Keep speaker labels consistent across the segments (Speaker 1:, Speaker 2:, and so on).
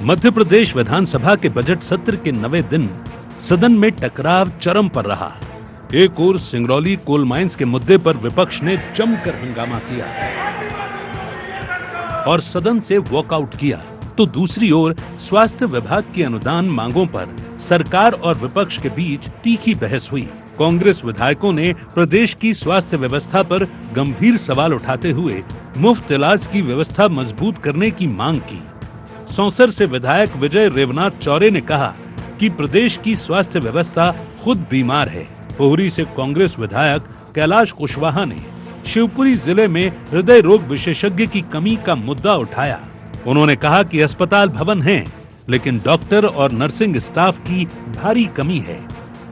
Speaker 1: मध्य प्रदेश विधानसभा के बजट सत्र के 9वें दिन सदन में टकराव चरम पर रहा। एक ओर सिंगरौली कोल माइंस के मुद्दे पर विपक्ष ने जमकर हंगामा किया और सदन से वॉकआउट किया, तो दूसरी ओर स्वास्थ्य विभाग की अनुदान मांगों पर सरकार और विपक्ष के बीच तीखी बहस हुई। कांग्रेस विधायकों ने प्रदेश की स्वास्थ्य व्यवस्था पर गंभीर सवाल उठाते हुए मुफ्त इलाज की व्यवस्था मजबूत करने की मांग की। सौंसर से विधायक विजय रेवनाथ चौरे ने कहा कि प्रदेश की स्वास्थ्य व्यवस्था खुद बीमार है। पोहरी से कांग्रेस विधायक कैलाश कुशवाहा ने शिवपुरी जिले में हृदय रोग विशेषज्ञ की कमी का मुद्दा उठाया। उन्होंने कहा कि अस्पताल भवन हैं, लेकिन डॉक्टर और नर्सिंग स्टाफ की भारी कमी है।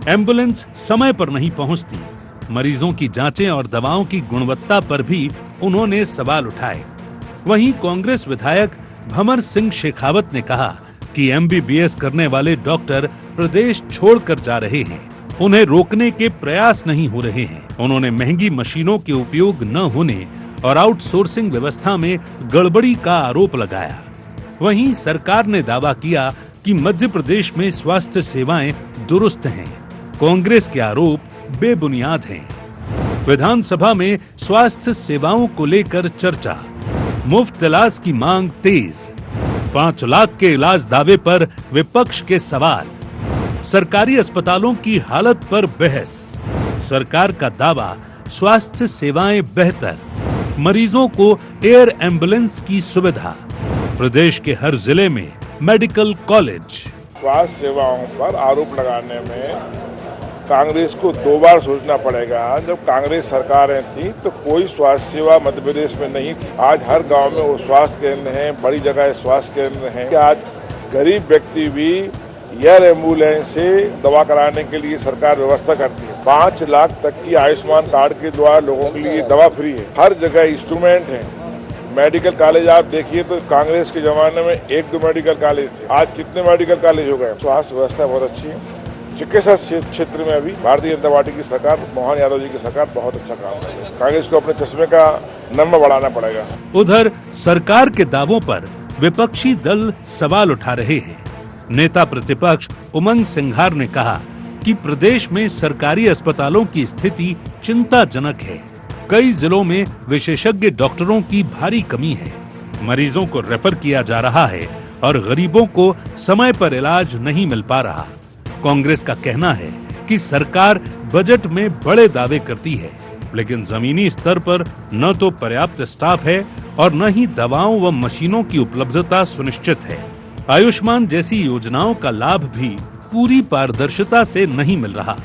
Speaker 1: एम्बुलेंस समय पर नहीं पहुंचती। मरीजों की जांचें और दवाओं की गुणवत्ता पर भी उन्होंने सवाल उठाए। वहीं कांग्रेस विधायक भंवर सिंह शेखावत ने कहा कि MBBS करने वाले डॉक्टर प्रदेश छोड़कर जा रहे हैं। उन्हें रोकने के प्रयास नहीं हो रहे हैं। उन्होंने महंगी मशीनों के उपयोग न होने और आउटसोर्सिंग व्यवस्था में गड़बड़ी का आरोप लगाया। वहीं सरकार ने दावा किया कि मध्य प्रदेश में स्वास्थ्य सेवाएं दुरुस्त हैं। कांग्रेस के आरोप बेबुनियाद हैं। विधानसभा में स्वास्थ्य सेवाओं को लेकर चर्चा, मुफ्त इलाज की मांग तेज, 5 लाख के इलाज दावे पर विपक्ष के सवाल, सरकारी अस्पतालों की हालत पर बहस, सरकार का दावा स्वास्थ्य सेवाएं बेहतर, मरीजों को एयर एम्बुलेंस की सुविधा, प्रदेश के हर जिले में मेडिकल कॉलेज।
Speaker 2: स्वास्थ्य सेवाओं पर आरोप लगाने में कांग्रेस को 2 बार सोचना पड़ेगा। जब कांग्रेस सरकारें थी तो कोई स्वास्थ्य सेवा मध्य प्रदेश में नहीं थी। आज हर गांव में वो स्वास्थ्य केंद्र हैं, बड़ी जगह स्वास्थ्य केंद्र हैं। आज गरीब व्यक्ति भी एयर एम्बुलेंस से दवा कराने के लिए सरकार व्यवस्था करती है। 5 लाख तक की आयुष्मान कार्ड के द्वारा लोगों के लिए दवा फ्री है। हर जगह इंस्ट्रूमेंट है। मेडिकल कॉलेज आप देखिए तो कांग्रेस के जमाने में 1-2 मेडिकल कॉलेज थे, आज कितने मेडिकल कॉलेज हो गए। स्वास्थ्य व्यवस्था बहुत अच्छी है। चिकित्सा क्षेत्र में अभी भारतीय जनता पार्टी की सरकार, मोहन यादव जी की सरकार बहुत अच्छा काम कर रही है। कांग्रेस को अपने चश्मे का नंबर बढ़ाना पड़ेगा।
Speaker 1: उधर सरकार के दावों पर विपक्षी दल सवाल उठा रहे हैं। नेता प्रतिपक्ष उमंग सिंघार ने कहा कि प्रदेश में सरकारी अस्पतालों की स्थिति चिंताजनक है। कई जिलों में विशेषज्ञ डॉक्टरों की भारी कमी है। मरीजों को रेफर किया जा रहा है और गरीबों को समय पर इलाज नहीं मिल पा रहा। कांग्रेस का कहना है कि सरकार बजट में बड़े दावे करती है, लेकिन जमीनी स्तर पर न तो पर्याप्त स्टाफ है और न ही दवाओं व मशीनों की उपलब्धता सुनिश्चित है। आयुष्मान जैसी योजनाओं का लाभ भी पूरी पारदर्शिता से नहीं मिल रहा।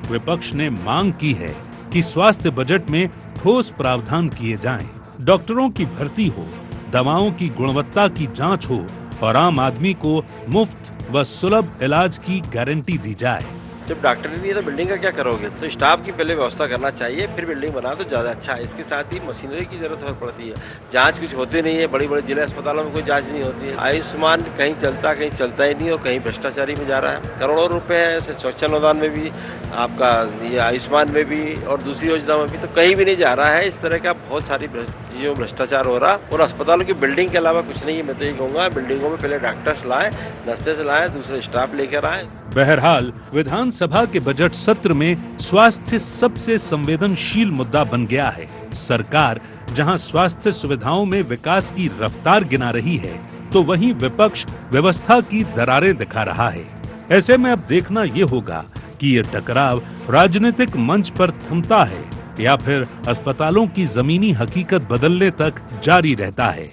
Speaker 1: विपक्ष ने मांग की है कि स्वास्थ्य बजट में ठोस प्रावधान किए जाएं, डॉक्टरों की भर्ती हो, दवाओं की गुणवत्ता की जांच हो और आम आदमी को मुफ्त व सुलभ इलाज की गारंटी दी जाए।
Speaker 3: जब डॉक्टर नहीं है तो बिल्डिंग का क्या करोगे? तो स्टाफ की पहले व्यवस्था करना चाहिए, फिर बिल्डिंग बना तो ज्यादा अच्छा है। इसके साथ ही मशीनरी की जरूरत पड़ती है। जांच कुछ होती नहीं है, बड़ी बड़ी जिला अस्पतालों में कोई जांच नहीं होती है। आयुष्मान कहीं चलता ही नहीं और कहीं भ्रष्टाचारी में जा रहा है। करोड़ों रुपए है स्वच्छ अनुदान में भी, आपका ये आयुष्मान में भी और दूसरी योजना में भी, तो कहीं भी नहीं जा रहा है। इस तरह का बहुत सारी चीजों भ्रष्टाचार हो रहा और अस्पतालों की बिल्डिंग के अलावा कुछ नहीं है। मैं तो ये कहूँगा बिल्डिंगों में पहले डॉक्टर्स लाए, नर्सेस लाए, दूसरे स्टाफ लेकर आए।
Speaker 1: बहरहाल विधानसभा के बजट सत्र में स्वास्थ्य सबसे संवेदनशील मुद्दा बन गया है। सरकार जहां स्वास्थ्य सुविधाओं में विकास की रफ्तार गिना रही है, तो वहीं विपक्ष व्यवस्था की दरारें दिखा रहा है। ऐसे में अब देखना ये होगा कि ये टकराव राजनीतिक मंच पर थमता है या फिर अस्पतालों की जमीनी हकीकत बदलने तक जारी रहता है।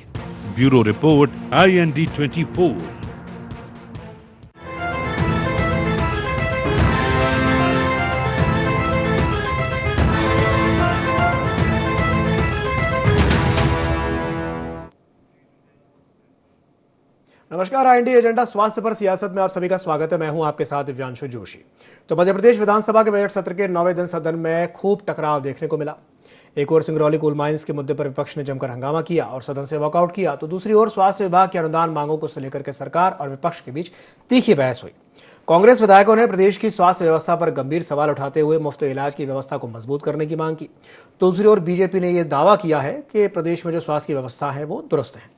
Speaker 1: Bureau report, IND 24।
Speaker 4: नमस्कार, IND एजेंडा स्वास्थ्य पर सियासत में आप सभी का स्वागत है। मैं हूं आपके साथ दिव्यांशु जोशी। तो मध्य प्रदेश विधानसभा के बजट सत्र के 9वें दिन सदन में खूब टकराव देखने को मिला। एक ओर सिंगरौली कोल माइंस के मुद्दे पर विपक्ष ने जमकर हंगामा किया और सदन से वॉकआउट किया, तो दूसरी ओर स्वास्थ्य विभाग की अनुदान मांगों को लेकर के सरकार और विपक्ष के बीच तीखी बहस हुई। कांग्रेस विधायकों ने प्रदेश की स्वास्थ्य व्यवस्था पर गंभीर सवाल उठाते हुए मुफ्त इलाज की व्यवस्था को मजबूत करने की मांग की। दूसरी ओर बीजेपी ने यह दावा किया है कि प्रदेश में जो स्वास्थ्य की व्यवस्था है वो दुरुस्त है।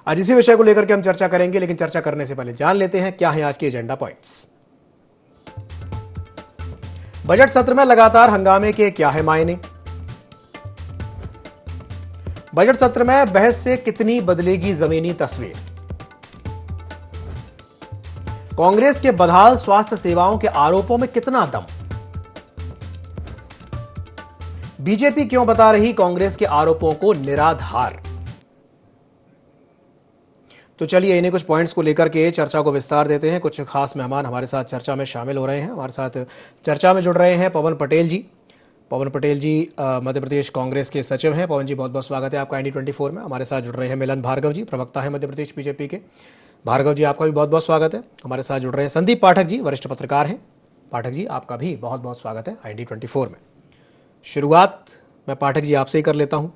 Speaker 4: आज इसी विषय को लेकर के हम चर्चा करेंगे, लेकिन चर्चा करने से पहले जान लेते हैं क्या है आज के एजेंडा पॉइंट्स। बजट सत्र में लगातार हंगामे के क्या है मायने? बजट सत्र में बहस से कितनी बदलेगी जमीनी तस्वीर? कांग्रेस के बदहाल स्वास्थ्य सेवाओं के आरोपों में कितना दम? बीजेपी क्यों बता रही कांग्रेस के आरोपों को निराधार? तो चलिए इन्हीं कुछ पॉइंट्स को लेकर के चर्चा को विस्तार देते हैं। कुछ खास मेहमान हमारे साथ चर्चा में शामिल हो रहे हैं। हमारे साथ चर्चा में जुड़ रहे हैं पवन पटेल जी। पवन पटेल जी मध्य प्रदेश कांग्रेस के सचिव हैं। पवन जी, बहुत बहुत स्वागत है आपका ND24 में। हमारे साथ जुड़ रहे हैं मिलन भार्गव जी, प्रवक्ता है मध्य प्रदेश बीजेपी के। भार्गव जी, आपका भी बहुत बहुत स्वागत है। हमारे साथ जुड़ रहे हैं संदीप पाठक जी, वरिष्ठ पत्रकार हैं। पाठक जी, आपका भी बहुत बहुत स्वागत है ND24 में। शुरुआत मैं पाठक जी आपसे ही कर लेता हूँ।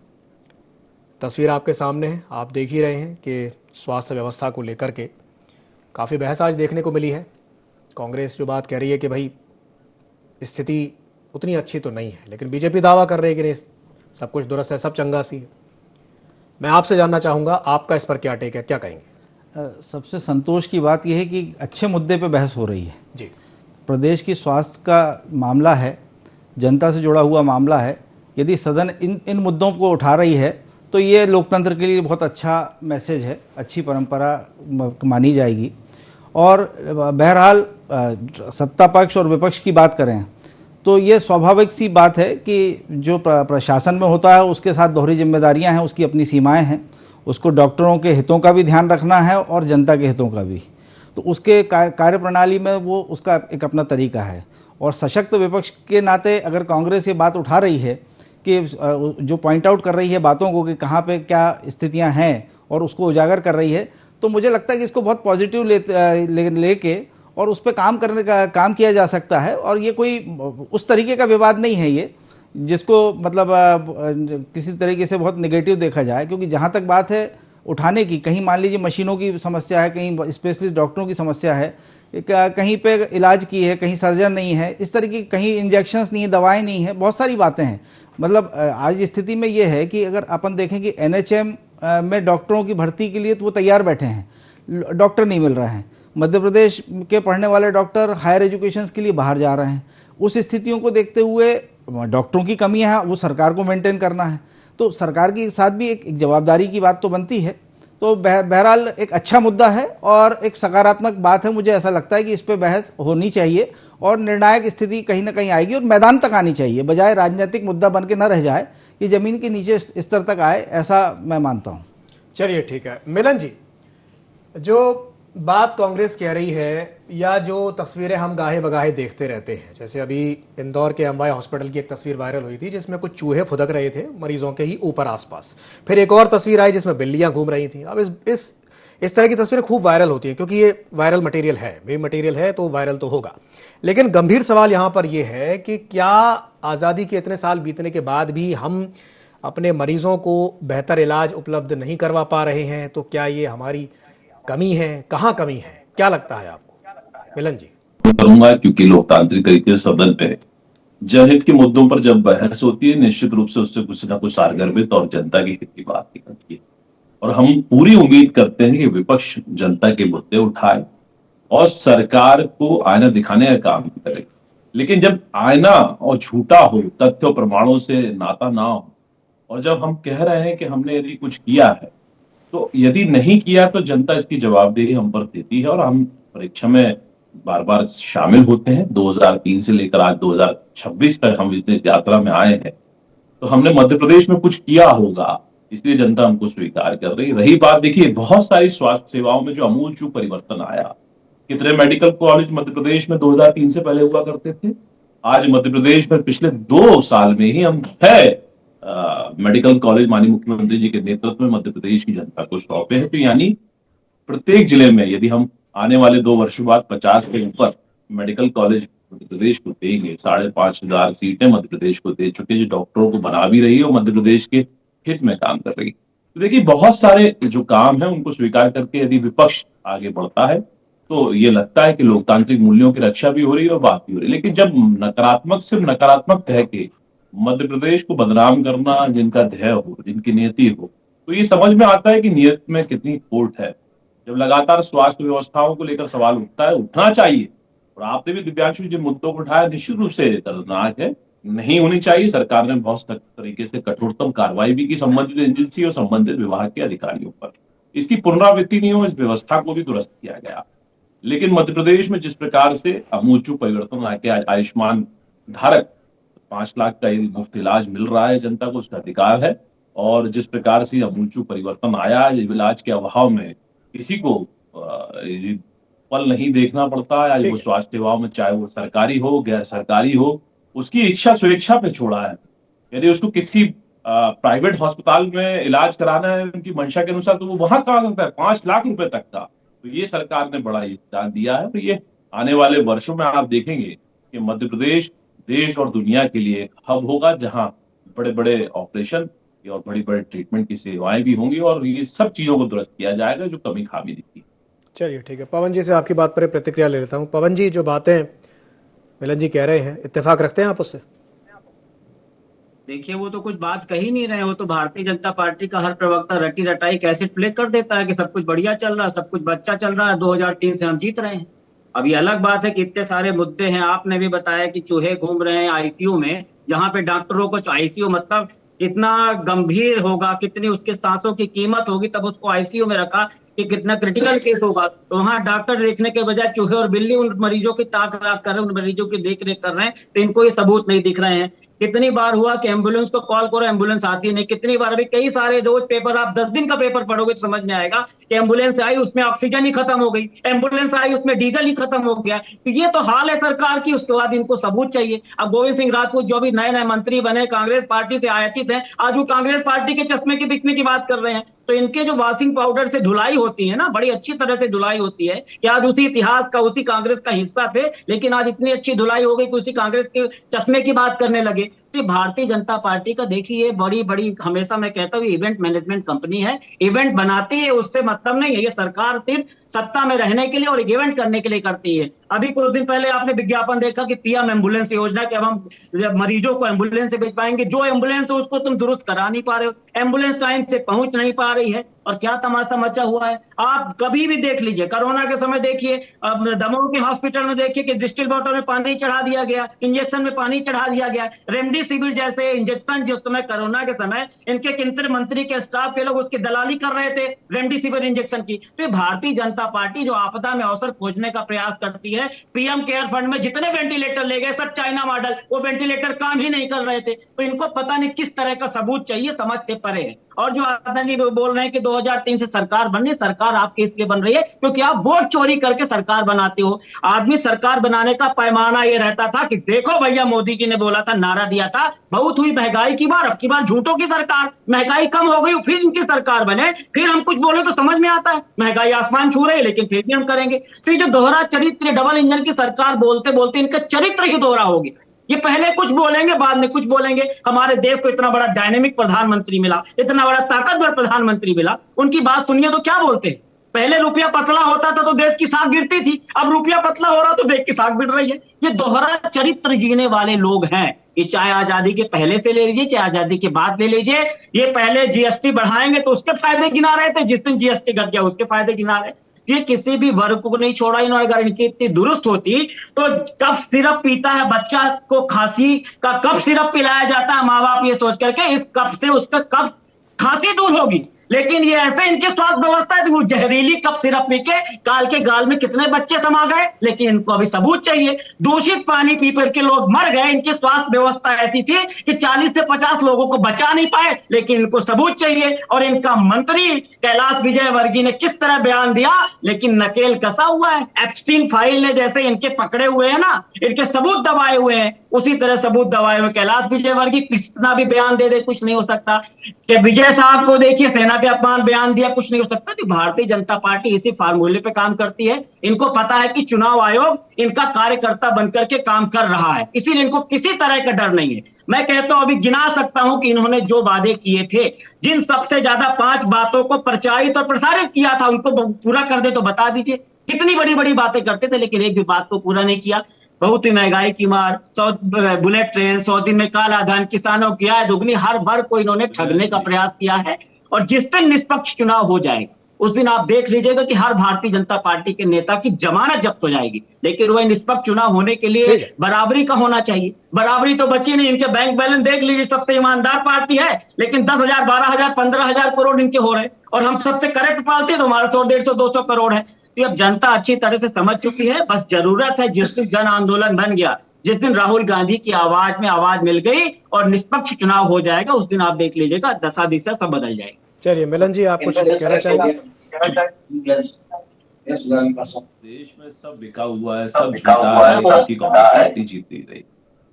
Speaker 4: तस्वीर आपके सामने है, आप देख ही रहे हैं कि स्वास्थ्य व्यवस्था को लेकर के काफ़ी बहस आज देखने को मिली है। कांग्रेस जो बात कह रही है कि भाई स्थिति उतनी अच्छी तो नहीं है, लेकिन बीजेपी दावा कर रही है कि नहीं, सब कुछ दुरुस्त है, सब चंगा सी है। मैं आपसे जानना चाहूँगा आपका इस पर क्या टेक है, क्या कहेंगे?
Speaker 5: सबसे संतोष की बात यह है कि अच्छे मुद्दे पे बहस हो रही है
Speaker 4: जी।
Speaker 5: प्रदेश की स्वास्थ्य का मामला है, जनता से जुड़ा हुआ मामला है। यदि सदन इन मुद्दों को उठा रही है तो ये लोकतंत्र के लिए बहुत अच्छा मैसेज है, अच्छी परंपरा मानी जाएगी। और बहरहाल सत्ता पक्ष और विपक्ष की बात करें तो ये स्वाभाविक सी बात है कि जो प्रशासन में होता है उसके साथ दोहरी जिम्मेदारियां हैं, उसकी अपनी सीमाएं हैं। उसको डॉक्टरों के हितों का भी ध्यान रखना है और जनता के हितों का भी। तो उसके कार्यप्रणाली में वो उसका एक अपना तरीका है। और सशक्त विपक्ष के नाते अगर कांग्रेस ये बात उठा रही है कि जो पॉइंट आउट कर रही है बातों को कि कहाँ पे क्या स्थितियां हैं और उसको उजागर कर रही है, तो मुझे लगता है कि इसको बहुत पॉजिटिव लेके और उस पर काम किया जा सकता है। और ये कोई उस तरीके का विवाद नहीं है ये जिसको मतलब किसी तरीके से बहुत नेगेटिव देखा जाए। क्योंकि जहाँ तक बात है उठाने की, कहीं मान लीजिए मशीनों की समस्या है, कहीं स्पेशलिस्ट डॉक्टरों की समस्या है, कहीं पे इलाज की है, कहीं सर्जन नहीं है, इस तरह की कहीं इंजेक्शंस नहीं है, दवाएं नहीं है, बहुत सारी बातें हैं। मतलब आज स्थिति में ये है कि अगर अपन देखें कि NHM में डॉक्टरों की भर्ती के लिए तो वो तैयार बैठे हैं, डॉक्टर नहीं मिल रहे हैं। मध्य प्रदेश के पढ़ने वाले डॉक्टर हायर एजुकेशन के लिए बाहर जा रहे हैं। उस स्थितियों को देखते हुए डॉक्टरों की कमी है, वो सरकार को मेंटेन करना है। तो सरकार के साथ भी एक जवाबदारी की बात तो बनती है। तो बहरहाल एक अच्छा मुद्दा है और एक सकारात्मक बात है। मुझे ऐसा लगता है कि इस पे बहस होनी चाहिए और निर्णायक स्थिति कहीं ना कहीं आएगी और मैदान तक आनी चाहिए, बजाय राजनीतिक मुद्दा बन के न रह जाए कि जमीन के नीचे स्तर तक आए, ऐसा मैं मानता हूँ।
Speaker 4: चलिए ठीक है। मिलन जी, जो बात कांग्रेस कह रही है या जो तस्वीरें हम गाहे बगाहे देखते रहते हैं, जैसे अभी इंदौर के अंबाई हॉस्पिटल की एक तस्वीर वायरल हुई थी जिसमें कुछ चूहे फुदक रहे थे मरीजों के ही ऊपर आसपास। फिर एक और तस्वीर आई जिसमें बिल्लियां घूम रही थी। अब इस तरह की तस्वीरें खूब वायरल होती हैं क्योंकि ये वायरल मटेरियल है, भी मटेरियल है तो वायरल तो होगा। लेकिन गंभीर सवाल यहाँ पर यह है कि क्या आज़ादी के इतने साल बीतने के बाद भी हम अपने मरीजों को बेहतर इलाज उपलब्ध नहीं करवा पा रहे हैं? तो क्या ये हमारी कमी है? कहाँ कमी है, क्या लगता है आपको? मिलन जी।
Speaker 6: करूंगा क्योंकि लोकतांत्रिक तरीके से सदन पे जनहित के मुद्दों पर जब बहस होती है निश्चित रूप से उससे कुछ ना कुछ सारगर्भित और जनता के हित की बात निकलती है। और हम पूरी उम्मीद करते हैं कि विपक्ष जनता के मुद्दे उठाए और सरकार को आईना दिखाने का काम करे। लेकिन जब आईना और झूठा हो, तथ्य प्रमाणों से नाता ना हो, और जब हम कह रहे हैं कि हमने यदि कुछ किया है तो यदि नहीं किया तो जनता इसकी जवाबदेही हम पर देती है। और हम परीक्षा में बार बार शामिल होते हैं। 2003 से लेकर आज 2026 तक हम इस यात्रा में आए हैं, तो हमने मध्य प्रदेश में कुछ किया होगा, इसलिए जनता हमको स्वीकार कर रही। रही बात, देखिए बहुत सारी स्वास्थ्य सेवाओं में जो अमूलचूल परिवर्तन आया, कितने मेडिकल कॉलेज मध्य प्रदेश में 2003 से पहले हुआ करते थे, आज मध्य प्रदेश में पिछले 2 साल में ही हम 6 मेडिकल कॉलेज माननीय मुख्यमंत्री जी के नेतृत्व में मध्य प्रदेश की जनता को सौंपे हैं। तो यानी प्रत्येक जिले में यदि हम आने वाले 2 वर्षों बाद 50 के ऊपर मेडिकल कॉलेज मध्य प्रदेश को देंगे, 5,500 सीटें मध्य प्रदेश को दे चुके, जो डॉक्टरों को बना भी रही है और मध्य प्रदेश के हित में काम कर रही है। तो देखिए बहुत सारे जो काम है उनको स्वीकार करके यदि विपक्ष आगे बढ़ता है तो ये लगता है कि लोकतांत्रिक मूल्यों की रक्षा भी हो रही है और बात भी हो रही है। लेकिन जब नकारात्मक सिर्फ नकारात्मक कह के मध्य प्रदेश को बदनाम करना, जिनका ध्येय हो, जिनकी नीति हो, तो ये समझ में आता है कि नियत में कितनी खोट है। जब लगातार स्वास्थ्य व्यवस्थाओं को लेकर सवाल उठता है, उठना चाहिए, और आपने भी दिव्यांशु जिन मुद्दों को उठाया निश्चित रूप से दर्दनाक है, नहीं होनी चाहिए। सरकार ने बहुत सख्त तरीके से कठोरतम कार्रवाई भी की संबंधित एजेंसी और संबंधित विभाग के अधिकारियों पर। इसकी पुनरावृत्ति नहीं हो, इस व्यवस्था को भी दुरुस्त किया गया। लेकिन मध्य प्रदेश में जिस प्रकार से आमूल परिवर्तन लाके आज आयुष्मान धारक 5 लाख का मुफ्त इलाज मिल रहा है, जनता को उसका अधिकार है, और जिस प्रकार से आमूल परिवर्तन आया इलाज के अभाव में किसी को पल नहीं देखना पड़ता है। आज वो स्वास्थ्य सेवाओं में, चाहे वो सरकारी हो गैर सरकारी हो, उसकी इच्छा स्वेच्छा पे छोड़ा है। यदि उसको किसी प्राइवेट अस्पताल में इलाज कराना है उनकी मंशा के अनुसार, तो वो वहां करा सकता है 5 लाख रुपए तक का। तो ये सरकार ने बड़ा योगदान दिया है। तो ये आने वाले वर्षों में आप देखेंगे कि मध्य प्रदेश देश और दुनिया के लिए एक हब होगा, जहां बड़े बड़े ऑपरेशन और बड़ी बड़ी ट्रीटमेंट की सेवाएं भी होंगी, और ये सब चीजों को दुरुस्त किया जाएगा जो कमी खामी दिखती है।
Speaker 4: चलिए ठीक है, पवन जी से आपकी बात पर प्रतिक्रिया ले लेता हूँ। पवन जी, जो बातें मिलन जी कह रहे हैं, इत्तेफाक रखते हैं आप उससे?
Speaker 7: देखिए, वो तो कुछ बात कही नहीं रहे। वो तो भारतीय जनता पार्टी का हर प्रवक्ता रटी रटाई कैसेट प्ले कर देता है कि सब कुछ बढ़िया चल रहा है, सब कुछ बच्चा चल रहा है, 2003 से हम जीत रहे हैं। अब ये अलग बात है कि इतने सारे मुद्दे हैं। आपने भी बताया कि चूहे घूम रहे हैं आईसीयू में, जहां पे डॉक्टरों को आईसीयू मतलब कितना गंभीर होगा, कितनी उसके सांसों की कीमत होगी, तब उसको आईसीयू में रखा कि कितना क्रिटिकल केस होगा। तो वहां डॉक्टर देखने के बजाय चूहे और बिल्ली उन मरीजों की ताक राख कर रहे हैं, उन मरीजों की देख रेख कर रहे हैं। तो इनको ये सबूत नहीं दिख रहे हैं। कितनी बार हुआ कि एम्बुलेंस को कॉल करो, एम्बुलेंस आती नहीं। कितनी बार, अभी कई सारे रोज पेपर, आप 10 दिन का पेपर पढ़ोगे तो समझ में आएगा कि एम्बुलेंस आई, उसमें ऑक्सीजन ही खत्म हो गई, एम्बुलेंस आई, उसमें डीजल ही खत्म हो गया। तो ये तो हाल है सरकार की। उसके बाद इनको सबूत चाहिए। अब गोविंद सिंह राजपूत जो भी नए नए मंत्री बने, कांग्रेस पार्टी से आयातित है, आज वो कांग्रेस पार्टी के चश्मे की दिखने की बात कर रहे हैं। तो इनके जो वॉशिंग पाउडर से धुलाई होती है ना, बड़ी अच्छी तरह से धुलाई होती है कि आज उसी इतिहास का, उसी कांग्रेस का हिस्सा थे, लेकिन आज इतनी अच्छी धुलाई हो गई कि उसी कांग्रेस के चश्मे की बात करने लगे। तो भारतीय जनता पार्टी का देखिए, बड़ी बड़ी, हमेशा मैं कहता हूँ, इवेंट मैनेजमेंट कंपनी है। इवेंट बनाती है, उससे मतलब नहीं है। ये सरकार सिर्फ सत्ता में रहने के लिए और इवेंट करने के लिए करती है। अभी कुछ दिन पहले आपने विज्ञापन देखा कि पीएम एम्बुलेंस योजना के, अब हम मरीजों को एम्बुलेंस से भेज पाएंगे। जो एम्बुलेंस है उसको तुम दुरुस्त करा नहीं पा रहे हो, एम्बुलेंस टाइम से पहुंच नहीं पा रही है। और क्या तमाशा मचा हुआ है, आप कभी भी देख लीजिए। कोरोना के समय देखिए, अब दमोह के हॉस्पिटल में देखिए कि डिस्टिल वाटर में पानी चढ़ा दिया गया, इंजेक्शन में पानी चढ़ा दिया गया। रेमडेसिविर जैसे इंजेक्शन जिस समय कोरोना के समय इनके केंद्रीय मंत्री के स्टाफ के लोग उसकी दलाली कर रहे थे, रेमडेसिविर इंजेक्शन की। तो भारतीय जनता पार्टी जो आपदा में अवसर खोजने का प्रयास करती है, पीएम केयर फंड में जितने वेंटिलेटर ले गए सब चाइना मॉडल, वो वेंटिलेटर काम ही नहीं कर रहे थे। तो इनको पता नहीं किस तरह का सबूत चाहिए, समझ से परे है। और जो आदमी बोल रहे हैं कि 2003 से सरकार बन रही, सरकार आपके इसलिए बन रही है क्योंकि आप वोट चोरी करके सरकार बनाते हो। आदमी सरकार बनाने का पैमाना ये रहता था कि देखो भैया, मोदी जी ने बोला था, नारा दिया था, बहुत हुई महंगाई की बार, अब की बार झूठों की सरकार, महंगाई कम हो गई, फिर इनकी सरकार बने, फिर हम कुछ बोले तो समझ में आता है, महंगाई आसमान छू रही है लेकिन फिर भी हम करेंगे। तो ये जो दोहरा चरित्र, डबल इंजन की सरकार बोलते बोलते इनका चरित्र ही दोहरा होगी। ये पहले कुछ बोलेंगे, बाद में कुछ बोलेंगे। हमारे देश को इतना बड़ा डायनेमिक प्रधानमंत्री मिला, इतना बड़ा ताकतवर प्रधानमंत्री मिला, उनकी बात सुनिए तो क्या बोलते हैं। पहले रुपया पतला होता था तो देश की साख गिरती थी, अब रुपया पतला हो रहा तो देश की साख गिर रही है। ये दोहरा चरित्र जीने वाले लोग हैं। ये चाहे आजादी के पहले से ले लीजिए, चाहे आजादी के बाद ले लीजिए। ये पहले जीएसटी बढ़ाएंगे तो उसके फायदे गिना रहे थे, जिस दिन जीएसटी घट गया उसके फायदे गिना रहे। ये किसी भी वर्ग को नहीं छोड़ा इन्होंने। अगर इनकी इतनी दुरुस्त होती तो कब सिरप पीता है बच्चा को, खांसी का कब सिरप पिलाया जाता है माँ बाप ये सोच करके इस कप से उसका कब खांसी दूर होगी। लेकिन ये ऐसे इनकी स्वास्थ्य व्यवस्था है, वो जहरीली कप सिरप पी के काल के गाल में कितने बच्चे समा गए। लेकिन इनको अभी सबूत चाहिए। दूषित पानी पी करके लोग मर गए। इनकी स्वास्थ्य व्यवस्था ऐसी थी कि 40 से 50 लोगों को बचा नहीं पाए, लेकिन इनको सबूत चाहिए। और इनका मंत्री कैलाश विजयवर्गीय ने किस तरह बयान दिया, लेकिन नकेल कसा हुआ है। एप्स्टीन फाइल ने जैसे इनके पकड़े हुए हैं ना, इनके सबूत दबाए हुए हैं, उसी तरह सबूत दबाए हुए कैलाश विजयवर्गीय कितना भी बयान दे दे कुछ नहीं हो सकता। कि विजय साहब को देखिए, सेना पे अपमान बयान दिया, कुछ नहीं हो सकता। तो भारतीय जनता पार्टी इसी फार्मूले पे काम करती है। इनको पता है कि चुनाव आयोग इनका कार्यकर्ता बनकर के काम कर रहा है, इसीलिए इनको किसी तरह का डर नहीं है। मैं कहता हूं, अभी गिना सकता हूं कि इन्होंने जो वादे किए थे, जिन सबसे ज्यादा 5 बातों को प्रचारित और प्रसारित किया था, उनको पूरा कर दे तो बता दीजिए। कितनी बड़ी बड़ी बातें करते थे लेकिन एक भी बात को पूरा नहीं किया। बहुत ही महंगाई की मार, 100 बुलेट ट्रेन, 100 दिन में काला धन, किसानों की आय दुगनी, हर वर्ग को इन्होंने ठगने का प्रयास किया है। और जिस दिन निष्पक्ष चुनाव हो जाएगा उस दिन आप देख लीजिएगा कि हर भारतीय जनता पार्टी के नेता की जमानत जब्त हो जाएगी। लेकिन वह निष्पक्ष चुनाव होने के लिए बराबरी का होना चाहिए। बराबरी तो बची नहीं। इनके बैंक बैलेंस देख लीजिए, सबसे ईमानदार पार्टी है, लेकिन 10,000, 12,000, 15,000 करोड़ इनके हो रहे हैं, और हम सबसे करप्ट पालते हैं तो हमारा 100, 150, 200 करोड़ है। तो अब जनता अच्छी तरह से समझ चुकी है। बस जरूरत है, जिस दिन जन आंदोलन बन गया, जिस दिन राहुल गांधी की आवाज में आवाज मिल गई और निष्पक्ष चुनाव हो जाएगा, उस दिन आप देख लीजिएगा दशा दिशा सब बदल जाएगी।
Speaker 4: चलिए मिलन जी, आप कुछ कहना चाहेंगे?
Speaker 6: देश में सब बिका हुआ है, सब जीता है, क्योंकि कांग्रेस पार्टी जीती रही।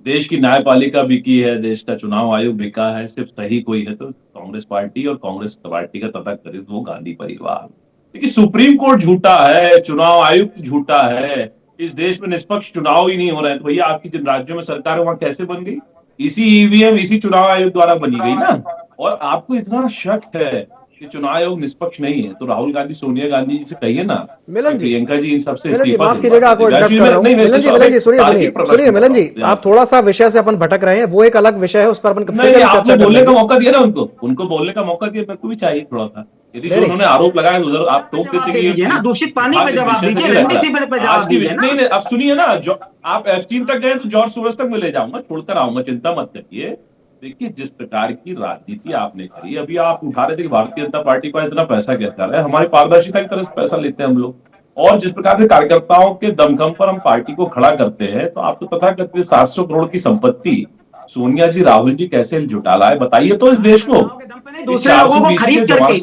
Speaker 6: देश की न्यायपालिका बिकी है, देश का चुनाव आयोग बिका है। सिर्फ सही कोई है तो कांग्रेस पार्टी, और कांग्रेस पार्टी का तथाकथित वो गांधी परिवार। देखिए, सुप्रीम कोर्ट झूठा है, चुनाव आयुक्त झूठा है, इस देश में निष्पक्ष चुनाव ही नहीं हो रहे हैं। तो भैया आपकी जिन राज्यों में सरकार है वहां कैसे बन गई? इसी ईवीएम, इसी चुनाव आयोग द्वारा बनी गई ना। और आपको इतना शक है कि चुनाव आयोग निष्पक्ष नहीं है, तो राहुल गांधी, सोनिया गांधी जी से कहिए ना,
Speaker 4: मिलन जी,
Speaker 6: प्रियंका जी इन सबसे
Speaker 4: मिलन जी
Speaker 6: इस्तीफा
Speaker 4: माफ कीजिएगा, आपको इंटरप्ट कर रहा हूं। मिलन जी सुनिए मिलन जी, आप थोड़ा सा विषय से अपन भटक रहे हैं, वो एक अलग विषय है, उस पर अपन
Speaker 6: आपने बोलने का मौका दिया ना उनको बोलने का मौका दिया। मेरे को भी चाहिए थोड़ा सा। यदि जो उन्होंने आरोप लगाया उधर आप टोक देते कि
Speaker 7: ना दूषित पानी पे जवाब दीजिए।
Speaker 6: नहीं, अब सुनिए ना, जो आप F3 तक गए तो जॉर्ज सोरोस तक मैं ले जाऊंगा, छोड़कर आऊंगा, चिंता मत करिए। देखिए, जिस प्रकार की राजनीति आपने करी, अभी आप उठा रहे थे कि भारतीय जनता पार्टी का इतना पैसा कैसे आ रहा है। हमारी पारदर्शिता की तरह से पैसा लेते हैं हम लोग, और जिस प्रकार के कार्यकर्ताओं के दमखम पर हम पार्टी को खड़ा करते हैं, तो आप तो तथाकथित 700 करोड़ की संपत्ति सोनिया जी, राहुल जी कैसे जुटा लाए बताइए तो इस देश को।
Speaker 7: दूसरे लोगों को खरीद करके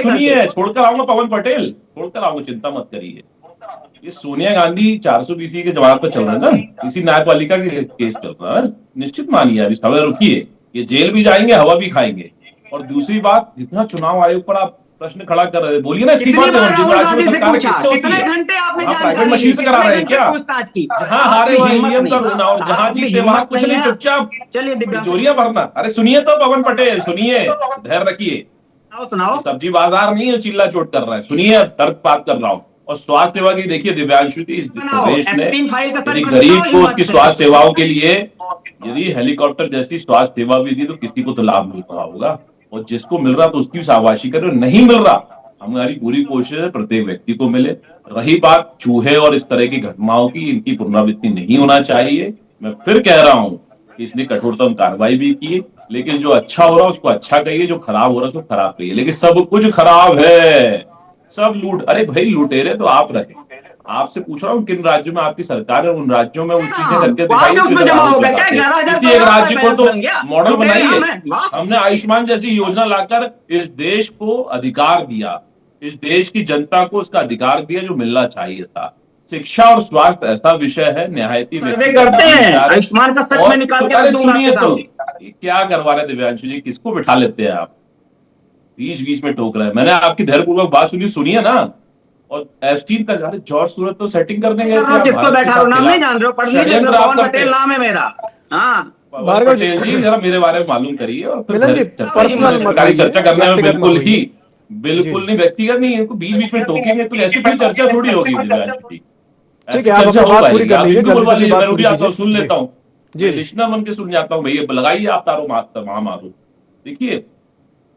Speaker 6: सुनिए, छोड़कर आऊंगा पवन पटेल, छोड़कर आऊंगा, चिंता मत करिए। ये सोनिया गांधी 420 के जमानत पर चल रहा है ना, इसी न्यायपालिका के केस चल रहा है। निश्चित मानिए, अभी समय रुकिए, ये जेल भी जाएंगे, हवा भी खाएंगे। और दूसरी बात, जितना चुनाव आयोग पर आप प्रश्न खड़ा कर रहे हैं, बोलिए ना इस्तीफा दो। जिन राज्यों में सरकार किससे होती है? प्राइवेट मशीन से करा रहे हैं क्या? जहां हारे ईवीएम का रोना और जहां जीते वहां कुछ नहीं, चुपचाप चोरियां भरना। अरे सुनिए तो पवन पटेल, सुनिए, धैर्य रखिए। सब्जी बाजार नहीं है चिल्ला चोट कर रहा है, सुनिए, तर्क बात कर रहा हूँ। और स्वास्थ्य सेवा की देखिए, दिव्यांशु जी, इस प्रदेश में यदि गरीब को उसकी स्वास्थ्य सेवाओं के लिए यदि हेलीकॉप्टर जैसी स्वास्थ्य सेवा भी दी तो किसी को तो लाभ मिल रहा होगा, और जिसको मिल रहा तो उसकी शाबाशी करे, नहीं मिल रहा हमारी पूरी कोशिश है प्रत्येक व्यक्ति को मिले। रही बात चूहे और इस तरह की घटनाओं की, इनकी पुनरावृत्ति नहीं होना चाहिए। मैं फिर कह रहा हूं कि इसने कठोरतम कार्रवाई भी की, लेकिन जो अच्छा हो रहा है उसको अच्छा कहिए, जो खराब हो रहा है उसको खराब कहिए। लेकिन सब कुछ खराब है, सब लूट। अरे भाई, लुटेरे तो आप रहे। आपसे पूछ रहा हूँ किन राज्यों में आपकी सरकार है, उन राज्यों में वो चीजें करके दिखाई। किसी एक राज्य को तो मॉडल बनाइए। हमने आयुष्मान जैसी योजना लाकर इस देश को अधिकार दिया, इस देश की जनता को उसका अधिकार दिया जो मिलना चाहिए था। शिक्षा और स्वास्थ्य ऐसा विषय है, निहायती
Speaker 7: करते हैं आयुष्मान का सच में निकाल के।
Speaker 6: सुनिए तो क्या करवा रहे दिव्यांशु जी, किसको बिठा लेते हैं आप, बीच बीच में टोक रहे हैं। मैंने आपकी धैर्यपूर्वक बात सुनिए ना। और F3 तक, अरे जॉर्ज सूरत तो सेटिंग करने गए थे।
Speaker 7: किसको बैठा रहा, नाम नहीं जान रहे हो, पढ़ लीजिए, पवन पटेल नाम है मेरा। हाँ,
Speaker 6: भार्गव जी जरा मेरे बारे में मालूम करिए। और
Speaker 4: पर्सनल
Speaker 6: चर्चा करने में बिल्कुल नहीं, व्यक्तिगत नहीं, इनको बीच बीच में टोकेंगे तो ऐसी कोई चर्चा थोड़ी होगी।
Speaker 4: ठीक है, आप अपनी बात पूरी कर लीजिए, जल्दी से बात पूरी कीजिए।
Speaker 6: सुन लेता हूँ जी, लिस्टनर बन के सुन जाता हूँ भैया, लगाइए आप तारो मारो। देखिए,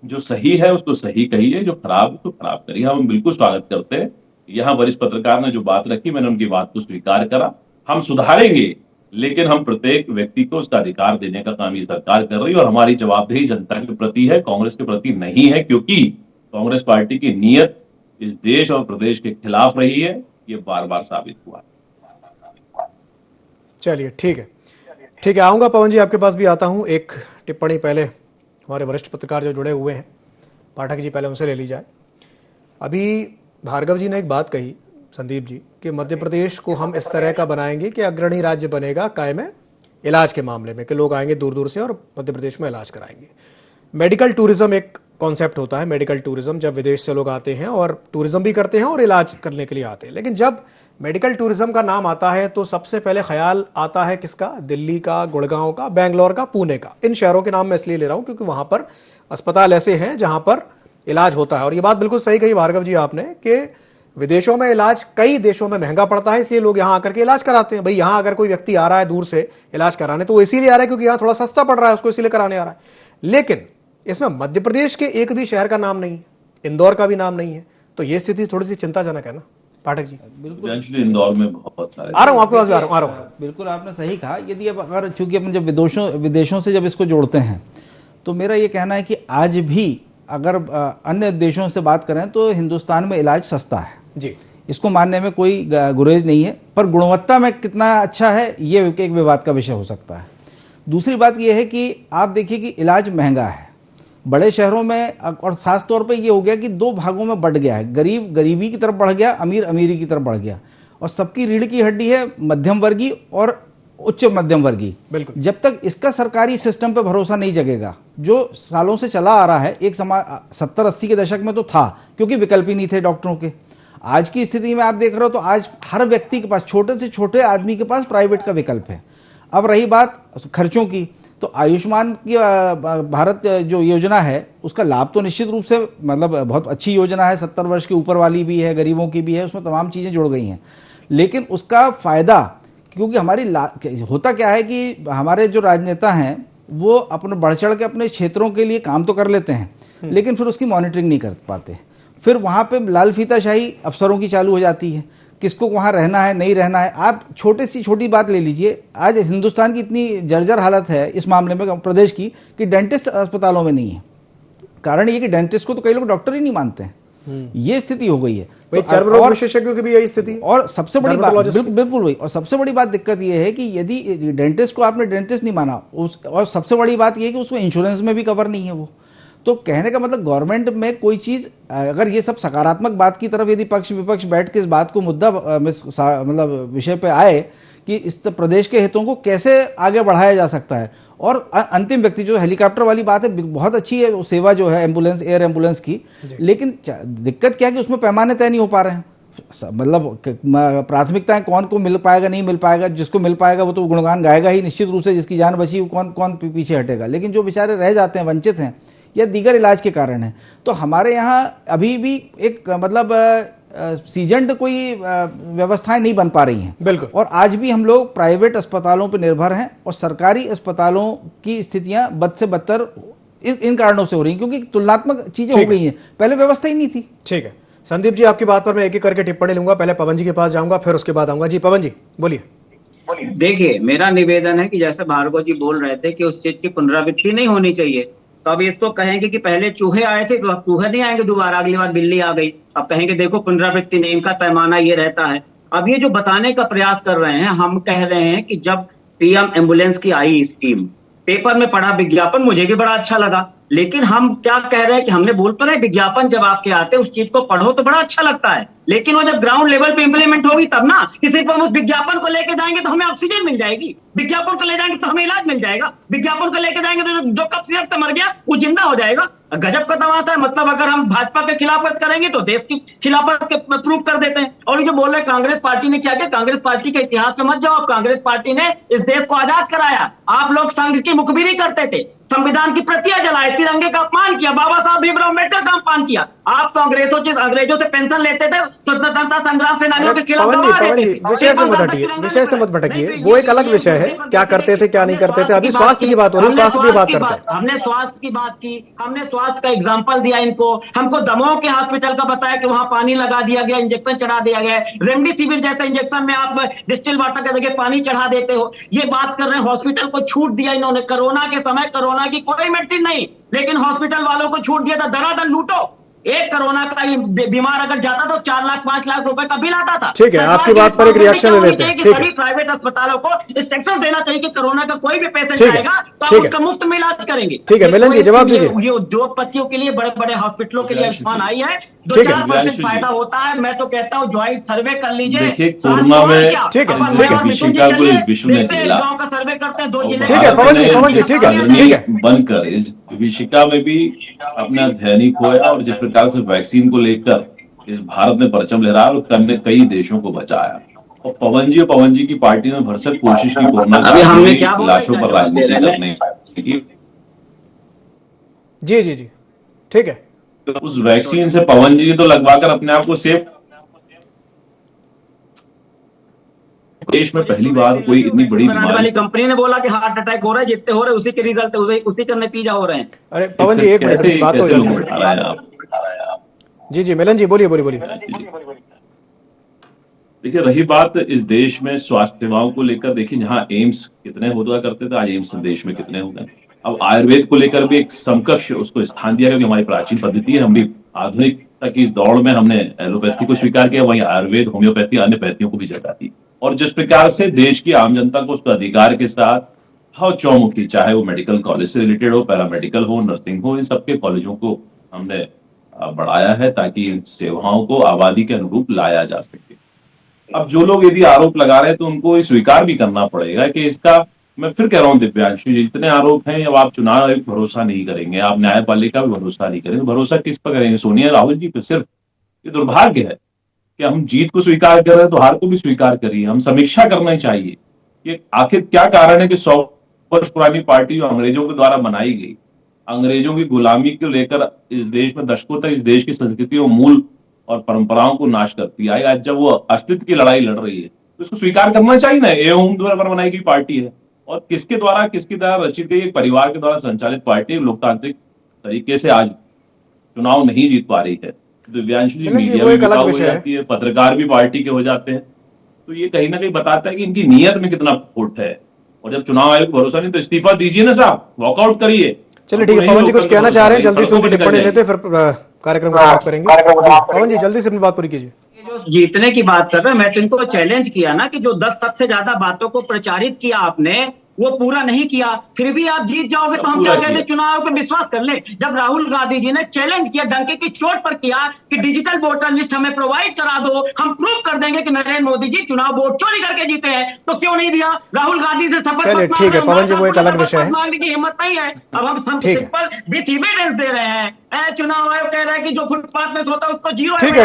Speaker 6: जो सही है उसको सही कहिए, जो खराब है तो खराब करिए। हम बिल्कुल स्वागत करते हैं। यहाँ वरिष्ठ पत्रकार ने जो बात रखी, मैंने उनकी बात को स्वीकार करा। हम सुधारेंगे, लेकिन हम प्रत्येक व्यक्ति को उसका अधिकार देने का काम ये सरकार कर रही है। और हमारी जवाबदेही जनता के प्रति है, कांग्रेस के प्रति नहीं है, क्योंकि कांग्रेस पार्टी की नीयत इस देश और प्रदेश के खिलाफ रही है, ये बार बार साबित हुआ।
Speaker 4: चलिए ठीक है, आऊंगा पवन जी, आपके पास भी आता हूं। एक टिप्पणी पहले हमारे वरिष्ठ पत्रकार जो जुड़े हुए हैं, पाठक जी, पहले उनसे ले ली जाए। अभी भार्गव जी ने एक बात कही, संदीप जी, कि मध्य प्रदेश को हम इस तरह का बनाएंगे कि अग्रणी राज्य बनेगा कायम है इलाज के मामले में, कि लोग आएंगे दूर दूर से और मध्य प्रदेश में इलाज कराएंगे। मेडिकल टूरिज्म एक कॉन्सेप्ट होता है, मेडिकल टूरिज्म, जब विदेश से लोग आते हैं और टूरिज्म भी करते हैं और इलाज करने के लिए आते हैं। लेकिन जब मेडिकल टूरिज्म का नाम आता है तो सबसे पहले ख्याल आता है किसका? दिल्ली का, गुड़गांव का, बेंगलोर का, पुणे का। इन शहरों के नाम मैं इसलिए ले रहा हूं क्योंकि वहां पर अस्पताल ऐसे हैं जहां पर इलाज होता है। और ये बात बिल्कुल सही कही भार्गव जी आपने कि विदेशों में इलाज कई देशों में महंगा पड़ता है, इसलिए लोग यहाँ आकर के इलाज कराते हैं। भाई यहाँ अगर कोई व्यक्ति आ रहा है दूर से इलाज कराने तो वो इसीलिए आ रहा है क्योंकि यहाँ थोड़ा सस्ता पड़ रहा है उसको, इसीलिए कराने आ रहा है। लेकिन इसमें मध्य प्रदेश के एक भी शहर का नाम नहीं है, इंदौर का भी नाम नहीं है, तो ये स्थिति थोड़ी सी चिंताजनक है ना पाठक जी।
Speaker 6: बिल्कुल इंदौर में बहुत सारे
Speaker 4: आ रहा हूँ आपके पास भी आ रहा हूँ।
Speaker 5: बिल्कुल आपने सही कहा। यदि अब अगर चूंकि अपन जब विदेशों से जब इसको जोड़ते हैं तो मेरा ये कहना है कि आज भी अगर अन्य देशों से बात करें तो हिंदुस्तान में इलाज सस्ता है
Speaker 4: जी,
Speaker 5: इसको मानने में कोई गुरेज नहीं है, पर गुणवत्ता में कितना अच्छा है ये एक विवाद का विषय हो सकता है। दूसरी बात ये है कि आप देखिए कि इलाज महंगा है बड़े शहरों में, और खास तौर पे ये हो गया कि दो भागों में बढ़ गया है, गरीब गरीबी की तरफ बढ़ गया, अमीर अमीरी की तरफ बढ़ गया, और सबकी रीढ़ की हड्डी है मध्यम वर्गीय और उच्च मध्यम वर्गीय।
Speaker 4: बिल्कुल।
Speaker 5: जब तक इसका सरकारी सिस्टम पे भरोसा नहीं जगेगा, जो सालों से चला आ रहा है, एक समाज 70-80 के दशक में तो था क्योंकि विकल्प ही नहीं थे डॉक्टरों के। आज की स्थिति में आप देख रहे हो तो आज हर व्यक्ति के पास, छोटे से छोटे आदमी के पास प्राइवेट का विकल्प है। अब रही बात खर्चों की, तो आयुष्मान की भारत जो योजना है उसका लाभ तो निश्चित रूप से मतलब बहुत अच्छी योजना है, 70 वर्ष के ऊपर वाली भी है, गरीबों की भी है, उसमें तमाम चीज़ें जुड़ गई हैं। लेकिन उसका फ़ायदा, क्योंकि होता क्या है कि हमारे जो राजनेता हैं वो अपने बढ़ चढ़ के अपने क्षेत्रों के लिए काम तो कर लेते हैं लेकिन फिर उसकी मॉनिटरिंग नहीं कर पाते। फिर वहाँ पे लाल फीताशाही अफसरों की चालू हो जाती है, किसको वहाँ रहना है नहीं रहना है। आप छोटी बात ले लीजिए, आज हिंदुस्तान की इतनी जर्जर हालत है इस मामले में प्रदेश की कि डेंटिस्ट अस्पतालों में नहीं है। कारण ये कि डेंटिस्ट को तो कई लोग डॉक्टर ही नहीं मानते हैं, ये स्थिति हो गई है।
Speaker 4: तो चर्म रोग विशेषज्ञों की भी यही स्थिति।
Speaker 5: और सबसे बड़ी बात बिल्कुल वही, और सबसे बड़ी बात दिक्कत ये है कि यदि डेंटिस्ट को आपने डेंटिस्ट नहीं माना और सबसे बड़ी बात ये है कि उसको इंश्योरेंस में भी कवर नहीं है वो। तो कहने का मतलब गवर्नमेंट में कोई चीज़, अगर ये सब सकारात्मक बात की तरफ यदि पक्ष विपक्ष बैठ के इस बात को मुद्दा मतलब विषय पे आए कि इस प्रदेश के हितों को कैसे आगे बढ़ाया जा सकता है, और अंतिम व्यक्ति जो हेलीकॉप्टर वाली बात है बहुत अच्छी है, वो सेवा जो है एम्बुलेंस, एयर एम्बुलेंस की, लेकिन दिक्कत क्या है कि उसमें पैमाने तय नहीं हो पा रहे हैं। मतलब प्राथमिकताएं कौन को मिल पाएगा नहीं मिल पाएगा, जिसको मिल पाएगा वो तो गुणगान गाएगा ही निश्चित रूप से, जिसकी जान बची वो कौन पीछे हटेगा। लेकिन जो बेचारे रह जाते हैं, वंचित हैं या दीगर इलाज के कारण है, तो हमारे यहाँ अभी भी एक मतलब सीजनड कोई व्यवस्थाएं नहीं बन पा रही हैं।
Speaker 4: बिल्कुल।
Speaker 5: और आज भी हम लोग प्राइवेट अस्पतालों पर निर्भर हैं, और सरकारी अस्पतालों की स्थितियां बद से बदतर इन कारणों से हो रही हैं क्योंकि तुलनात्मक चीजें हो गई हैं, पहले व्यवस्था ही नहीं थी।
Speaker 4: ठीक है संदीप जी, आपकी बात पर मैं एक एक करके टिप्पणी लूंगा। पहले पवन जी के पास जाऊंगा, फिर उसके बाद आऊंगा। जी पवन जी बोलिए।
Speaker 7: देखिए, मेरा निवेदन है कि जैसे भार्गव जी बोल रहे थे कि उस चीज की पुनरावृत्ति नहीं होनी चाहिए, तो अब इसको कहेंगे कि पहले चूहे आए थे तो अब चूहे नहीं आएंगे दोबारा, अगली बार बिल्ली आ गई, अब कहेंगे देखो पुनरावृत्ति नहीं, इनका पैमाना ये रहता है। अब ये जो बताने का प्रयास कर रहे हैं, हम कह रहे हैं कि जब पीएम एम्बुलेंस की आई स्कीम, पेपर में पढ़ा विज्ञापन, मुझे भी बड़ा अच्छा लगा, लेकिन हम क्या कह रहे हैं कि हमने बोल तो रहे विज्ञापन जब आपके आते उस चीज को पढ़ो तो बड़ा अच्छा लगता है, लेकिन वो जब ग्राउंड लेवल पे इंप्लीमेंट होगी तब ना, कि सिर्फ हम उस विज्ञापन को लेके जाएंगे तो हमें ऑक्सीजन मिल जाएगी, विज्ञापन को ले जाएंगे तो हमें इलाज मिल जाएगा, विज्ञापन को लेके जाएंगे तो जो कब सिरप से मर गया वो जिंदा हो जाएगा। गजब का तमाशा है। मतलब अगर हम भाजपा के खिलाफत करेंगे तो देश की खिलाफत के प्रूव कर देते हैं। और ये जो बोल रहे कांग्रेस पार्टी ने क्या किया, कांग्रेस पार्टी के इतिहास में मत जाओ, कांग्रेस पार्टी ने इस देश को आजाद कराया। आप लोग संघ की मुखबिरी करते थे, संविधान की प्रतियां जलाए, तिरंगे का अपमान किया, बाबा साहब भीमराव अम्बेडकर का अपमान किया। आप तो अंग्रेजों से पेंशन लेते थे, स्वतंत्रता संग्राम सेनानियों के खिलाफ
Speaker 4: विषय से मत भटकिए, वो एक अलग विषय है, क्या करते थे क्या नहीं करते थे। अभी स्वास्थ्य की बात हो रही है, स्वास्थ्य की बात करते हैं।
Speaker 7: हमने स्वास्थ्य की बात की, हमने स्वास्थ्य का एग्जाम्पल दिया इनको, हमको दमोह के हॉस्पिटल का बताया कि वहां पानी लगा दिया गया, इंजेक्शन चढ़ा दिया गया, रेमडेसिविर जैसे इंजेक्शन में आप डिस्टिल वाटर के जगह पानी चढ़ा देते हो। ये बात कर रहे हैं, हॉस्पिटल को छूट दिया इन्होंने। कोरोना के समय कोरोना की कोई मेडिसिन नहीं, लेकिन हॉस्पिटल वालों को छूट दिया था, दरादर लूटो। एक कोरोना का बीमार अगर जाता तो 4 लाख 5 लाख रुपए का बिल आता था।
Speaker 4: ठीक है, आपकी बात पर एक रिएक्शन ले लेते हैं।
Speaker 7: सभी प्राइवेट अस्पतालों को इंस्ट्रक्शन देना चाहिए कि कोरोना का कोई भी पेशेंट आएगा तो आप उसका मुफ्त में इलाज करेंगे।
Speaker 4: ठीक है मिलन जी, जवाब दीजिए।
Speaker 7: ये उद्योगपतियों के लिए, बड़े बड़े हॉस्पिटलों के लिए आयुष्मान आई है, 2-4% फायदा होता है। मैं तो कहता हूँ ज्वाइंट सर्वे कर लीजिए।
Speaker 6: कोरोना में
Speaker 4: ठीक है,
Speaker 7: गाँव का सर्वे करते हैं 2 जिले।
Speaker 4: ठीक है पवन जी, ठीक है
Speaker 6: बनकर इस विशिका में भी अपना ध्यान खोया, और जिस प्रकार से वैक्सीन को लेकर इस भारत ने परचम लहराया और अन्य कई देशों को बचाया। और पवन जी की पार्टी ने भरसक कोशिश की कोरोना की लाशों पर राजनीति करने की।
Speaker 4: जी जी जी ठीक है,
Speaker 6: तो उस वैक्सीन से पवन जी तो लगवाकर अपने आप को सेफ देश में पहली बार कोई इतनी बड़ी
Speaker 7: बनाने
Speaker 6: बीमारी
Speaker 7: वाली कंपनी ने बोला कि हार्ट अटैक हो रहा है, जितने हो रहे हैं उसी के रिजल्ट, उसी का नतीजा हो रहे हैं।
Speaker 4: अरे पवन जी एक मिनट,
Speaker 6: कैसे
Speaker 4: बात हो
Speaker 6: कैसे
Speaker 4: जाती
Speaker 6: लोग
Speaker 4: है।
Speaker 6: बिठा रहे हैं आप?
Speaker 4: जी मिलन जी बोलिए बोलिए।
Speaker 6: देखिए, रही बात इस देश में स्वास्थ्य सेवाओं को लेकर, देखिए जहां एम्स कितने हुआ करते थे, आज एम्स देश में कितने हो गए। अब आयुर्वेद को लेकर भी एक समकक्ष उसको स्थान दिया गया, क्योंकि हमारी प्राचीन पद्धति है। हम भी आधुनिकता की इस दौड़ में हमने एलोपैथी को स्वीकार किया, वहीं आयुर्वेद, होम्योपैथी, अन्य पैथियों को भी जगह दी। और जिस प्रकार से देश की आम जनता को उसके अधिकार के साथ हर चौमुखी, चाहे वो मेडिकल कॉलेज से रिलेटेड हो, पैरामेडिकल हो, नर्सिंग हो, इन सबके कॉलेजों को हमने बढ़ाया है ताकि इन सेवाओं को आबादी के अनुरूप लाया जा सके। अब जो लोग यदि आरोप लगा रहे हैं तो उनको ये स्वीकार भी करना पड़ेगा कि इसका, मैं फिर कह रहा हूं दिव्यांशु, जितने आरोप हैं, अब आप चुनाव आयोग भरोसा नहीं करेंगे, आप न्यायपालिका भी भरोसा नहीं करेंगे, भरोसा किस पर करेंगे? सोनिया राहुल जी पे सिर्फ। ये दुर्भाग्य है कि हम जीत को स्वीकार कर रहे हैं तो हार को भी स्वीकार करिए। हम समीक्षा करना चाहिए कि आखिर क्या कारण है कि 100 वर्ष पुरानी पार्टी जो अंग्रेजों के द्वारा बनाई गई, अंग्रेजों की गुलामी को लेकर इस देश में दशकों तक इस देश की संस्कृति और मूल और परंपराओं को नाश करती आई, आज जब वो अस्तित्व की लड़ाई लड़ रही है तो इसको स्वीकार करना चाहिए ना। एवं द्वारा बनाई गई पार्टी है और किसके द्वारा रचित गई, एक परिवार के द्वारा संचालित पार्टी लोकतांत्रिक तरीके से आज चुनाव नहीं जीत पा रही है। दिव्यांशु जी, मीडिया भी बिकाऊ हो जाती है, पत्रकार भी पार्टी के हो जाते हैं, तो ये कहीं ना कहीं बताता है कि इनकी नीयत में कितना खोट है। और जब चुनाव आयोग को भरोसा नहीं तो इस्तीफा दीजिए ना साहब, वॉकआउट करिए।
Speaker 4: चलिए ठीक है, पवन जी कुछ कहना चाह रहे हैं, जल्दी से उनकी टिप्पणी लेते हैं, फिर कार्यक्रम को समाप्त करेंगे। पवन जी जल्दी से अपनी बात पूरी कीजिए।
Speaker 7: जो जीतने की बात कर रहे हैं, मैं तो इनको चैलेंज किया ना कि जो 10 सबसे ज्यादा बातों को प्रचारित किया आपने वो पूरा नहीं किया, फिर भी आप जीत जाओगे तो हम क्या कहते हैं, चुनाव पे विश्वास कर ले। जब राहुल गांधी जी ने चैलेंज किया, डंके की चोट पर किया कि डिजिटल वोटर लिस्ट हमें प्रोवाइड करा दो, हम प्रूव कर देंगे कि नरेंद्र मोदी जी चुनाव वोट चोरी करके जीते हैं, तो क्यों नहीं दिया? राहुल गांधी से शपथ
Speaker 4: चलिए ठीक है पवन जी, वो एक अलग विषय है,
Speaker 7: मांगने की हिम्मत नहीं है। अब हम सिंपल विथ एविडेंस दे रहे हैं। चुनाव आयोग कह रहा है कि जो फुटपाथ में सोता है उसको जीरो।
Speaker 4: ठीक है,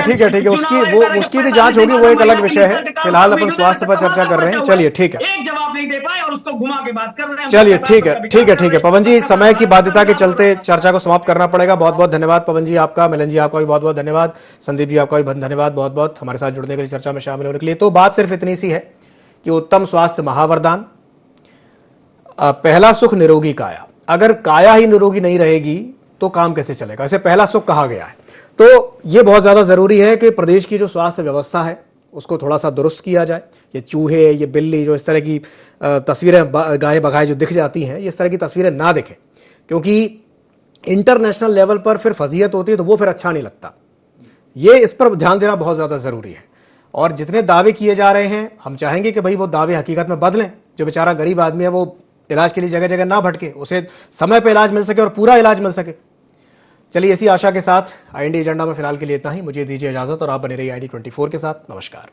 Speaker 4: उसकी भी जांच होगी, वो एक अलग विषय है। फिलहाल अपन स्वास्थ्य पर चर्चा कर रहे हैं। चलिए ठीक है,
Speaker 7: एक जवाब नहीं दे पाए और उसको घुमा के बात कर रहे हैं।
Speaker 4: चलिए ठीक है पवन जी, समय की बाध्यता के चलते चर्चा को समाप्त करना पड़ेगा। बहुत बहुत धन्यवाद पवन जी आपका, मिलन जी आपका भी बहुत बहुत धन्यवाद, संदीप जी आपका भी धन्यवाद बहुत बहुत हमारे साथ जुड़ने के लिए, चर्चा में शामिल होने के लिए। तो बात सिर्फ इतनी सी है कि उत्तम स्वास्थ्य महावरदान, पहला सुख निरोगी काया। अगर काया ही निरोगी नहीं रहेगी तो काम कैसे चलेगा? इसे पहला सुख कहा गया है। तो ये बहुत ज्यादा जरूरी है कि प्रदेश की जो स्वास्थ्य व्यवस्था है उसको थोड़ा सा दुरुस्त किया जाए। ये चूहे, ये बिल्ली, जो इस तरह की तस्वीरें गाय बगाए जो दिख जाती हैं, इस तरह की तस्वीरें ना दिखें, क्योंकि इंटरनेशनल लेवल पर फिर फजीहत होती है तो वो फिर अच्छा नहीं लगता। ये इस पर ध्यान देना बहुत ज़्यादा ज़रूरी है। और जितने दावे किए जा रहे हैं, हम चाहेंगे कि भाई वो दावे हकीकत में बदलें। जो बेचारा गरीब आदमी है वो इलाज के लिए जगह जगह ना भटके, उसे समय पर इलाज मिल सके और पूरा इलाज मिल सके। चलिए, इसी आशा के साथ IND एजेंडा में फिलहाल के लिए इतना ही। मुझे दीजिए इजाजत और आप बने रहिए ID24 के साथ। नमस्कार।